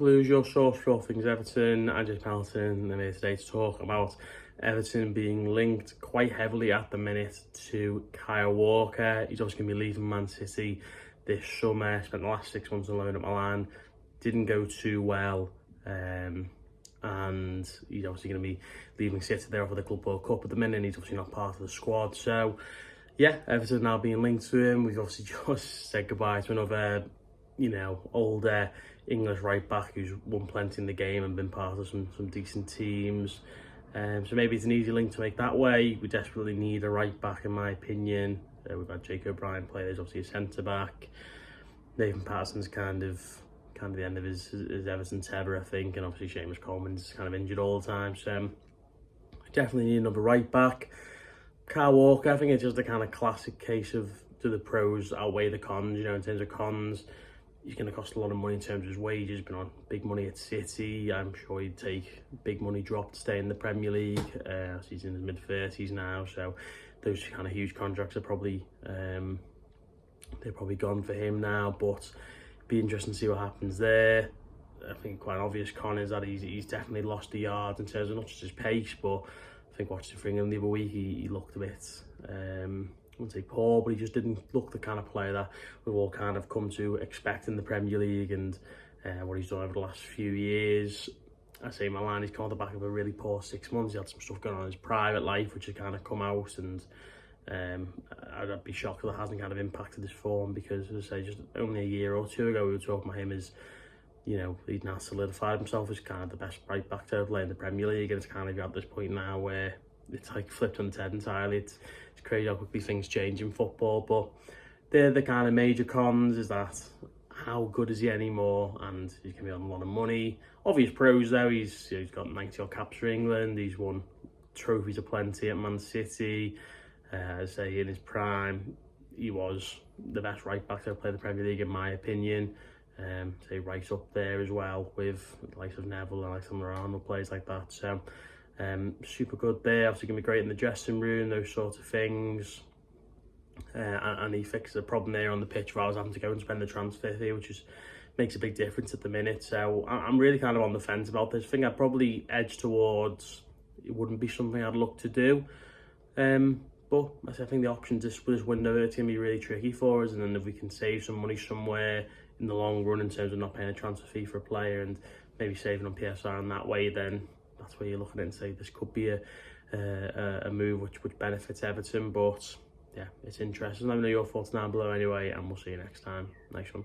Blues, your source for all things Everton. I'm James Pelton. I'm here today to talk about Everton being linked quite heavily at the minute to Kyle Walker. He's obviously going to be leaving Man City this summer. Spent the last 6 months on loan at Milan. Didn't go too well. And he's obviously going to be leaving City there for the Club World Cup at the minute. And he's obviously not part of the squad. So, yeah, Everton now being linked to him. We've obviously just said goodbye to another, older English right back who's won plenty in the game and been part of some decent teams. So maybe it's an easy link to make that way. We desperately need a right back, in my opinion. We've had Jake O'Brien play. There's obviously a centre back. Nathan Patterson's kind of the end of his Everton tether, I think, and obviously Seamus Coleman's kind of injured all the time. So definitely need another right back. Kyle Walker, I think it's just a kind of classic case of do the pros outweigh the cons. In terms of cons, he's going to cost a lot of money in terms of his wages. Been on big money at City. I'm sure he'd take big money drop to stay in the Premier League. He's in his mid-30s now, so those kind of huge contracts are probably they're probably gone for him now. But be interesting to see what happens there. I think quite an obvious con is that he's definitely lost the yards in terms of not just his pace, but I think watching for England the other week, he looked a bit, I wouldn't say poor, but he just didn't look the kind of player that we've all kind of come to expect in the Premier League and what he's done over the last few years. I say Milan, he's come on the back of a really poor 6 months. He had some stuff going on in his private life, which has kind of come out, and I'd be shocked if that hasn't kind of impacted his form, because, as I say, just only a year or two ago, we were talking about him as, he'd now solidified himself as kind of the best right back to ever play in the Premier League, and it's kind of at this point now where it's like flipped on its head entirely. It's crazy how quickly things change in football, but they're the kind of major cons. Is that how good is he anymore? And he's going to be on a lot of money. Obvious pros though, he's got 90 odd caps for England. He's won trophies aplenty at Man City. I say in his prime, he was the best right back to ever play the Premier League, in my opinion. Say right up there as well with the likes of Neville and Alexander Arnold, players like that. So super good there. Obviously going to be great in the dressing room, those sorts of things. And he fixed the problem there on the pitch where I was having to go and spend the transfer fee, which makes a big difference at the minute. So I'm really kind of on the fence about this. I think I'd probably edge towards it wouldn't be something I'd look to do. But I think the options this window, it's going to be really tricky for us. And then if we can save some money somewhere in the long run in terms of not paying a transfer fee for a player and maybe saving on PSR in that way, then that's where you're looking at and say this could be a move which benefits Everton. But yeah, it's interesting. Let me know your thoughts down below anyway, and we'll see you next time. Nice one.